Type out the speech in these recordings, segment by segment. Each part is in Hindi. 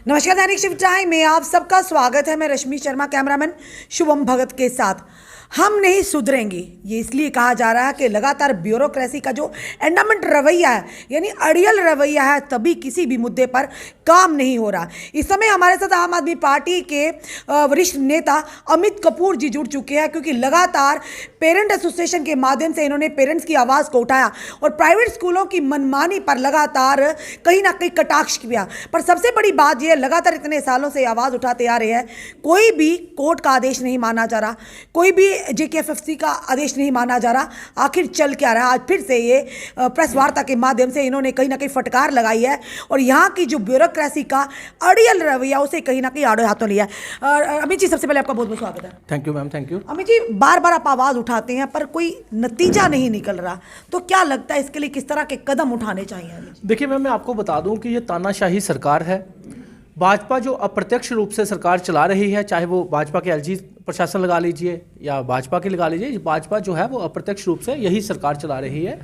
नमस्कार, दैनिक शिव टाइम में आप सबका स्वागत है। मैं रश्मि शर्मा, कैमरामैन शुभम भगत के साथ। हम नहीं सुधरेंगे, ये इसलिए कहा जा रहा है कि लगातार ब्यूरोक्रेसी का जो एंडामेंट रवैया है, यानी अड़ियल रवैया है, तभी किसी भी मुद्दे पर काम नहीं हो रहा। इस समय हमारे साथ आम आदमी पार्टी के वरिष्ठ नेता अमित कपूर जी जुड़ चुके हैं, क्योंकि लगातार पेरेंट एसोसिएशन के माध्यम से इन्होंने पेरेंट्स की आवाज़ को उठाया और प्राइवेट स्कूलों की मनमानी पर लगातार कहीं ना कहीं कटाक्ष किया। पर सबसे बड़ी बात यह, लगातार इतने सालों से आवाज़ उठाते आ रहे हैं, कोई भी कोर्ट का आदेश नहीं माना जा रहा, कोई भी JKFFC का आदेश नहीं माना जा रहा। आखिर चल क्या रहा है? आज फिर से ये प्रेस वार्ता के माध्यम से इन्होंने कहीं ना कहीं फटकार लगाई है और यहाँ की जो ब्यूरोक्रेसी का अड़ियल रवैया उसे कहीं ना कहीं आड़े हाथों लिया है। अमित जी, सबसे पहले आपका बहुत बहुत स्वागत है। Thank you ma'am, thank you. Amit ji, बार बार आप आवाज़ उठाते हैं पर कोई नतीजा नहीं निकल रहा, तो क्या लगता है इसके लिए किस तरह के कदम उठाने चाहिए? देखिए मैम, मैं आपको बता दूं कि ये तानाशाही सरकार है। भाजपा जो अप्रत्यक्ष रूप से सरकार चला रही है, चाहे वो भाजपा के LG प्रशासन लगा लीजिए या भाजपा के लगा लीजिए, भाजपा जो है वो अप्रत्यक्ष रूप से यही सरकार चला रही है।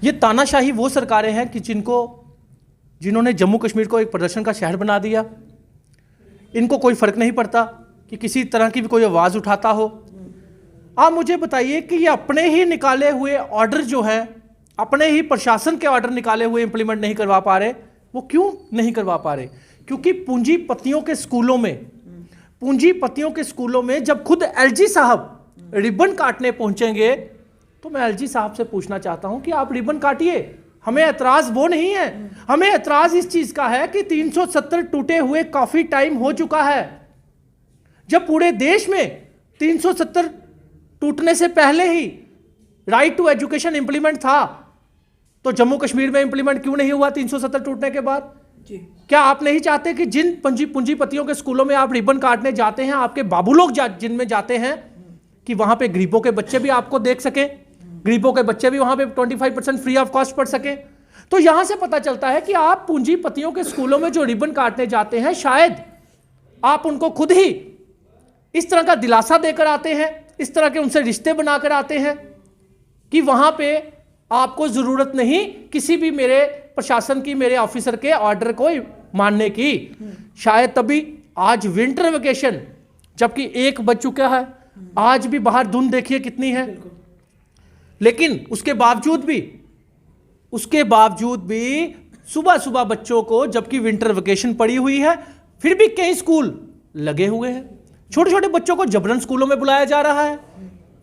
ये तानाशाही वो सरकारें हैं कि जिन्होंने जम्मू कश्मीर को एक प्रदर्शन का शहर बना दिया। इनको कोई फर्क नहीं पड़ता कि किसी तरह की भी कोई आवाज़ उठाता हो। आप मुझे बताइए कि ये अपने ही निकाले हुए ऑर्डर जो है, अपने ही प्रशासन के ऑर्डर निकाले हुए इंप्लीमेंट नहीं करवा पा रहे। वो क्यों नहीं करवा पा रहे? क्योंकि पूंजीपतियों के स्कूलों में जब खुद LG साहब रिबन काटने पहुंचेंगे तो मैं LG साहब से पूछना चाहता हूं कि आप रिबन काटिए, हमें ऐतराज वो नहीं है। हमें ऐतराज इस चीज का है कि 370 टूटे हुए काफी टाइम हो चुका है। जब पूरे देश में 370 टूटने से पहले ही राइट टू एजुकेशन इंप्लीमेंट था, तो जम्मू कश्मीर में इंप्लीमेंट क्यों नहीं हुआ 370 टूटने के बाद? क्या आप नहीं चाहते कि जिन पूंजीपतियों के स्कूलों में आप रिबन काटने जाते हैं, आपके बाबू लोग जिनमें जाते हैं, कि वहां पे गरीबों के बच्चे भी आपको देख सके, गरीबों के बच्चे भी वहां पे 25% फ्री ऑफ कॉस्ट पढ़ सके? तो यहां से पता चलता है कि आप पूंजीपतियों के स्कूलों में जो रिबन काटने जाते हैं, शायद आप उनको खुद ही इस तरह का दिलासा देकर आते हैं, इस तरह के उनसे रिश्ते बनाकर आते हैं कि वहां पे आपको जरूरत नहीं किसी भी मेरे प्रशासन की, मेरे ऑफिसर के ऑर्डर को मानने की। शायद तभी आज विंटर वेकेशन जबकि 1 बज चुका है, आज भी बाहर धुंध देखिए कितनी है, लेकिन उसके बावजूद भी सुबह सुबह बच्चों को, जबकि विंटर वेकेशन पड़ी हुई है, फिर भी कई स्कूल लगे हुए हैं। छोटे छोटे बच्चों को जबरन स्कूलों में बुलाया जा रहा है।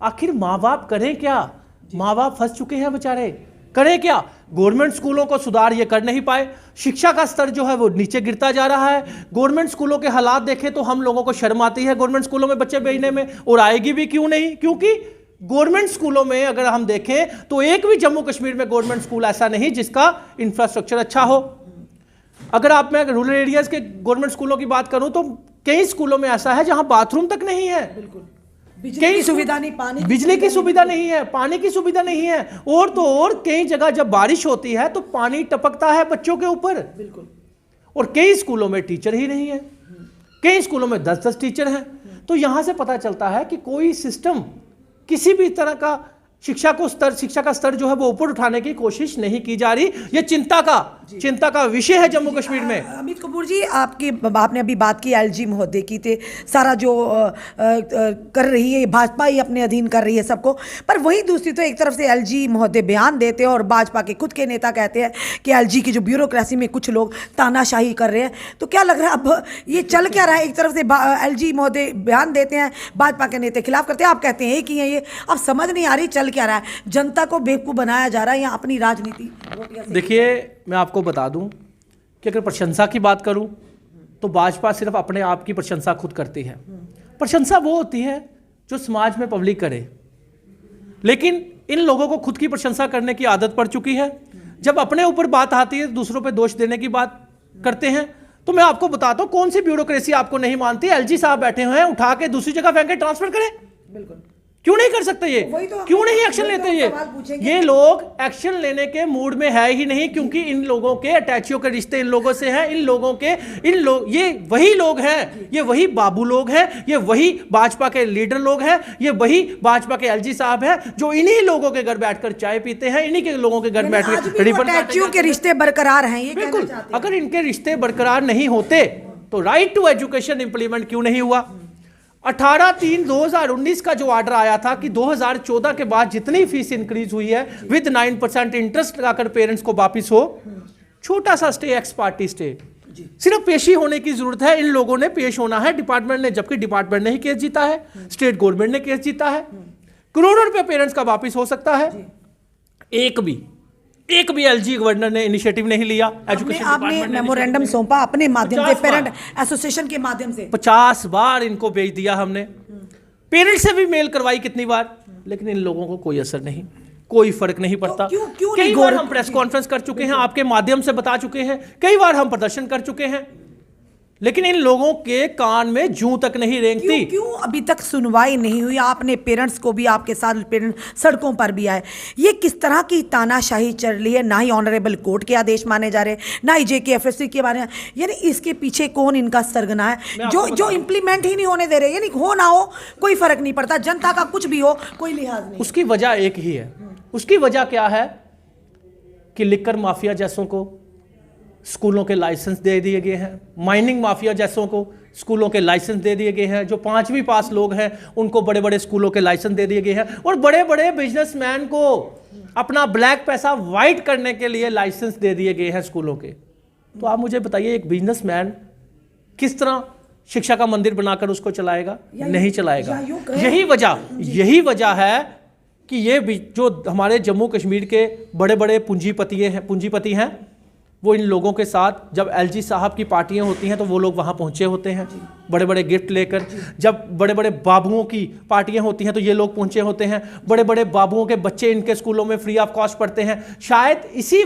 आखिर माँ बाप करें क्या? माँ बाप फंस चुके हैं बेचारे, करें क्या? गवर्नमेंट स्कूलों को सुधार ये कर नहीं पाए, शिक्षा का स्तर जो है वो नीचे गिरता जा रहा है। गवर्नमेंट स्कूलों के हालात देखें तो हम लोगों को शर्म आती है गवर्नमेंट स्कूलों में बच्चे भेजने में, और आएगी भी क्यों नहीं? क्योंकि गवर्नमेंट स्कूलों में अगर हम देखें तो एक भी जम्मू कश्मीर में गवर्नमेंट स्कूल ऐसा नहीं जिसका इंफ्रास्ट्रक्चर अच्छा हो। अगर मैं रूरल एरियाज के गवर्नमेंट स्कूलों की बात करूं तो कई स्कूलों में ऐसा है जहां बाथरूम तक नहीं है, बिजली की सुविधा नहीं, बिजली की सुविधा नहीं है, पानी की सुविधा नहीं है, और तो और कई जगह जब बारिश होती है तो पानी टपकता है बच्चों के ऊपर। बिल्कुल। और कई स्कूलों में टीचर ही नहीं है, कई स्कूलों में 10-10 टीचर हैं। तो यहां से पता चलता है कि कोई सिस्टम, किसी भी तरह का शिक्षा का स्तर जो है वो ऊपर उठाने की कोशिश नहीं की जा रही। ये चिंता का विषय है जम्मू कश्मीर में। अमित कपूर जी, आपने अभी बात की LG महोदय की, थे सारा जो कर रही है भाजपा ही अपने अधीन कर रही है सबको, पर वही दूसरी तो एक तरफ से LG महोदय बयान देते हैं और भाजपा के खुद के नेता कहते हैं कि LG की जो ब्यूरोक्रेसी में कुछ लोग तानाशाही कर रहे हैं। तो क्या लग रहा है अब ये चल क्या रहा है? एक तरफ से LG महोदय बयान देते हैं, भाजपा के नेता खिलाफ करते हैं, आप कहते हैं कि ये अब समझ नहीं आ रही चल क्या रहा है? जनता को बेवकूफ बनाया जा रहा है या अपनी राजनीति? देखिए, मैं आपको बता दूं कि अगर प्रशंसा की बात करूं तो भाजपा सिर्फ अपने आप की प्रशंसा खुद करती है। प्रशंसा वो होती है जो समाज में पब्लिक करे, लेकिन इन लोगों को खुद की प्रशंसा करने की आदत पड़ चुकी है। जब अपने ऊपर बात आती है दूसरों पे दोष देने की बात करते हैं। तो मैं आपको बताता हूं कौन सी ब्यूरोक्रेसी आपको नहीं मानती। LG साहब बैठे हुए हैं, उठा के दूसरी जगह फेंके, ट्रांसफर करें। बिल्कुल, क्यों नहीं कर सकते? ये तो क्यों नहीं एक्शन लेते? ये लोग एक्शन लेने के मूड में है ही नहीं, क्योंकि इन लोगों के अटैचियों के रिश्ते इन लोगों से हैं। ये वही लोग हैं, ये वही बाबू लोग हैं, ये वही भाजपा के लीडर लोग हैं, ये वही भाजपा के LG साहब हैं जो इन्हीं लोगों के घर बैठकर चाय पीते हैं, इन्हीं के लोगों के घर बैठकर अटैचियों के रिश्ते बरकरार हैं। ये बिल्कुल, अगर इनके रिश्ते बरकरार नहीं होते तो राइट टू एजुकेशन इंप्लीमेंट क्यों नहीं हुआ? 18/3/2019 का जो ऑर्डर आया था कि 2014 के बाद जितनी फीस इंक्रीज हुई है विद 9% इंटरेस्ट लगाकर पेरेंट्स को वापिस हो, छोटा सा स्टे, एक्स पार्टी स्टे, सिर्फ पेशी होने की जरूरत है। इन लोगों ने पेश होना है डिपार्टमेंट ने, जबकि डिपार्टमेंट ने ही केस जीता है, स्टेट गवर्नमेंट ने केस जीता है। करोड़ों रुपए पेरेंट्स का वापिस हो सकता है। एक भी एलजी गवर्नर ने इनिशिएटिव नहीं लिया। एजुकेशन आपने मेमोरेंडम सौंपा अपने माध्यम से, पेरेंट एसोसिएशन के माध्यम से 50 बार इनको भेज दिया हमने, पेरेंट से भी मेल करवाई कितनी बार, लेकिन इन लोगों को कोई असर नहीं, कोई फर्क नहीं पड़ता। क्यों कई बार हम प्रेस कॉन्फ्रेंस कर चुके हैं, आपके माध्यम से बता चुके हैं, कई बार हम प्रदर्शन कर चुके हैं, लेकिन इन लोगों के कान में जूं तक नहीं रेंगती। क्यों अभी तक सुनवाई नहीं हुई? आपने पेरेंट्स को भी, आपके साथ पेरेंट्स सड़कों पर भी आए। ये किस तरह की तानाशाही चल रही है? ना ही ऑनरेबल कोर्ट के आदेश माने जा रहे, ना ही JKFSC के बारे में, यानी इसके पीछे कौन इनका सरगना है जो इंप्लीमेंट ही नहीं होने दे रहे? यानी हो ना हो कोई फर्क नहीं पड़ता, जनता का कुछ भी हो कोई लिहाज नहीं। उसकी वजह एक ही है। उसकी वजह क्या है कि लिकर माफिया जैसों को स्कूलों के लाइसेंस दे दिए गए हैं, माइनिंग माफिया जैसों को स्कूलों के लाइसेंस दे दिए गए हैं, जो 5वीं पास लोग हैं उनको बड़े बड़े स्कूलों के लाइसेंस दे दिए गए हैं, और बड़े बड़े बिजनेसमैन को अपना ब्लैक पैसा वाइट करने के लिए लाइसेंस दे दिए गए हैं स्कूलों के। तो आप मुझे बताइए, एक बिजनेसमैन किस तरह शिक्षा का मंदिर बनाकर उसको चलाएगा? नहीं चलाएगा। यही वजह है कि ये जो हमारे जम्मू कश्मीर के बड़े बड़े पूंजीपति हैं, वो इन लोगों के साथ जब एलजी साहब की पार्टियां होती हैं तो वो लोग वहां पहुंचे होते हैं बड़े बड़े गिफ्ट लेकर। जब बड़े बड़े बाबुओं की पार्टियां होती हैं तो ये लोग पहुंचे होते हैं, बड़े बड़े बाबुओं के बच्चे इनके स्कूलों में फ्री ऑफ कॉस्ट पढ़ते हैं। शायद इसी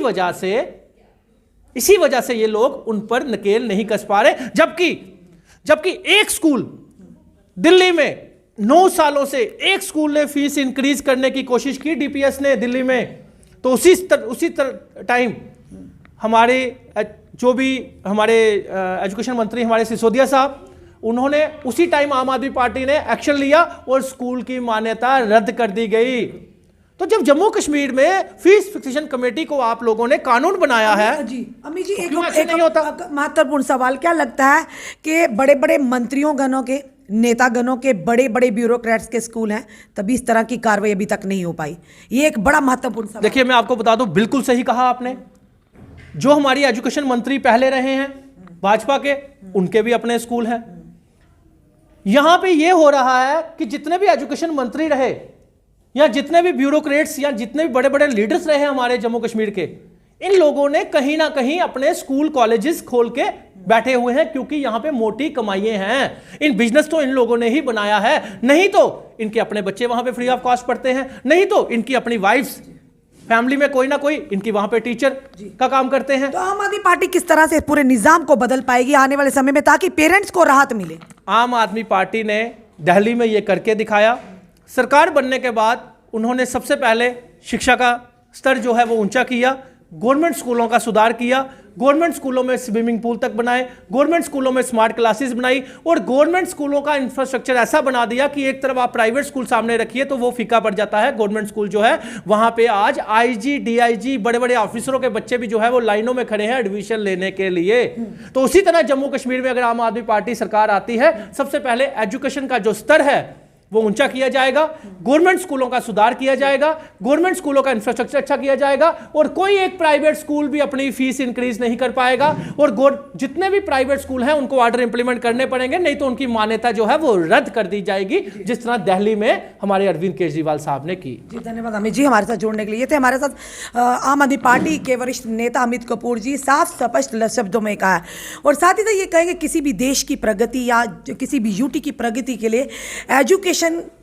वजह से ये लोग उन पर नकेल नहीं कस पा रहे। जबकि एक स्कूल दिल्ली में 9 सालों से एक स्कूल ने फीस इंक्रीज करने की कोशिश की, डीपीएस ने दिल्ली में, तो उसी टाइम हमारे एजुकेशन मंत्री हमारे सिसोदिया साहब, उन्होंने उसी टाइम आम आदमी पार्टी ने एक्शन लिया और स्कूल की मान्यता रद्द कर दी गई। तो जब जम्मू कश्मीर में फीस फिक्सेशन कमेटी को आप लोगों ने कानून बनाया है, अम्मी जी एक महत्वपूर्ण सवाल, क्या लगता है कि बड़े बड़े मंत्रियों गणों के, नेतागणों के, बड़े बड़े ब्यूरोक्रेट्स के स्कूल हैं, तभी इस तरह की कार्रवाई अभी तक नहीं हो पाई? ये एक बड़ा महत्वपूर्ण सवाल। देखिए, मैं आपको बता दूं, बिल्कुल सही कहा आपने। जो हमारी एजुकेशन मंत्री पहले रहे हैं भाजपा के, उनके भी अपने स्कूल हैं। यहां पे ये हो रहा है कि जितने भी एजुकेशन मंत्री रहे या जितने भी ब्यूरोक्रेट्स या जितने भी बड़े बड़े लीडर्स रहे हमारे जम्मू कश्मीर के, इन लोगों ने कहीं ना कहीं अपने स्कूल कॉलेजेस खोल के बैठे हुए हैं, क्योंकि यहां पे मोटी कमाइयां हैं। इन बिजनेस तो इन लोगों ने ही बनाया है, नहीं तो इनके अपने बच्चे वहां पे फ्री ऑफ कॉस्ट पढ़ते हैं, नहीं तो इनकी अपनी वाइफ्स, फैमिली में कोई ना कोई इनकी वहां पे टीचर का काम करते हैं। तो आम आदमी पार्टी किस तरह से पूरे निजाम को बदल पाएगी आने वाले समय में, ताकि पेरेंट्स को राहत मिले? आम आदमी पार्टी ने दिल्ली में ये करके दिखाया। सरकार बनने के बाद उन्होंने सबसे पहले शिक्षा का स्तर जो है वो ऊंचा किया, गवर्नमेंट स्कूलों का सुधार किया, गवर्नमेंट स्कूलों में स्विमिंग पूल तक बनाए, गवर्नमेंट स्कूलों में स्मार्ट क्लासेस बनाई, और गवर्नमेंट स्कूलों का इंफ्रास्ट्रक्चर ऐसा बना दिया कि एक तरफ आप प्राइवेट स्कूल सामने रखिए तो वो फीका पड़ जाता है। गवर्नमेंट स्कूल जो है वहां पे आज IG, DIG, बड़े बड़े ऑफिसरों के बच्चे भी जो है वो लाइनों में खड़े हैं एडमिशन लेने के लिए। तो उसी तरह जम्मू कश्मीर में अगर आम आदमी पार्टी सरकार आती है, सबसे पहले एजुकेशन का जो स्तर है वो ऊंचा किया जाएगा, गवर्नमेंट स्कूलों का सुधार किया जाएगा, गवर्नमेंट स्कूलों का इंफ्रास्ट्रक्चर अच्छा किया जाएगा, और कोई एक प्राइवेट स्कूल भी अपनी फीस इंक्रीज नहीं कर पाएगा। और जितने भी प्राइवेट स्कूल हैं उनको ऑर्डर इंप्लीमेंट करने पड़ेंगे, नहीं तो उनकी मान्यता जो है वो रद्द कर दी जाएगी, जिस तरह दिल्ली में हमारे अरविंद केजरीवाल साहब ने की। जी धन्यवाद अमित जी हमारे साथ जुड़ने के लिए। थे हमारे साथ आम आदमी पार्टी के वरिष्ठ नेता अमित कपूर जी, साफ स्पष्ट शब्दों में कहा है, और साथ ही साथ ये कहेंगे किसी भी देश की प्रगति या किसी भी यूटी की प्रगति के लिए एजुकेशन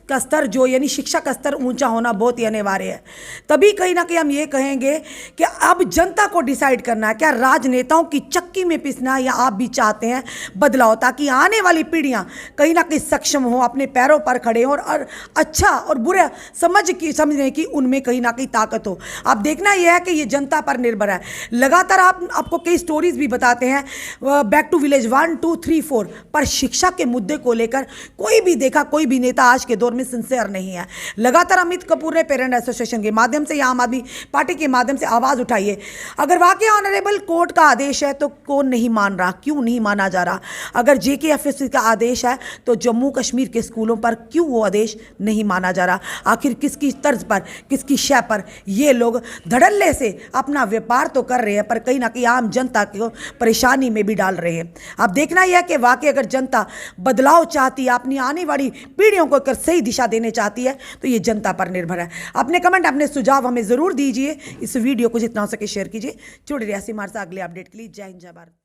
का स्तर जो यानी शिक्षा का स्तर ऊंचा होना बहुत ही अनिवार्य है। तभी कहीं ना कहीं हम ये कहेंगे कि अब जनता को डिसाइड करना है, क्या राजनेताओं की चक्की में पिसना है या आप भी चाहते हैं बदलाव, ताकि आने वाली पीढ़ियां कहीं ना कहीं सक्षम हो, अपने पैरों पर खड़े हो और अच्छा और बुरा समझने की उनमें कहीं ना कहीं ताकत हो। अब देखना यह है कि ये जनता पर निर्भर है। लगातार आपको कई स्टोरीज भी बताते हैं, बैक टू विलेज 1, 2, 3, 4, पर शिक्षा के मुद्दे को लेकर कोई भी नेता आज के दौर में सिंसियर नहीं है। लगातार अमित कपूर ने पेरेंट एसोसिएशन के माध्यम से या आम आदमी पार्टी के माध्यम से आवाज़ उठाई है। अगर वाकई ऑनरेबल कोर्ट का आदेश है तो कौन नहीं मान रहा, क्यों नहीं माना जा रहा? अगर JKFSC का आदेश है तो जम्मू कश्मीर के स्कूलों पर क्यों वो आदेश नहीं माना जा रहा? आखिर किसकी तर्ज पर, किसकी शय पर ये लोग धड़ल्ले से अपना व्यापार तो कर रहे हैं, पर कहीं ना कहीं आम जनता को परेशानी में भी डाल रहे हैं। अब देखना यह है कि वाकई अगर जनता बदलाव चाहती है, अपनी आने वाली पीढ़ियों को अगर सही दिशा देने चाहती है, तो ये जनता पर निर्भर है। अपने कमेंट, अपने सुझाव हमें ज़रूर दीजिए। इस वीडियो को जितना हो सके शेयर कीजिए। जुड़े रहिए हमारे साथ अगले अपडेट के लिए। जय हिंद, जय भारत।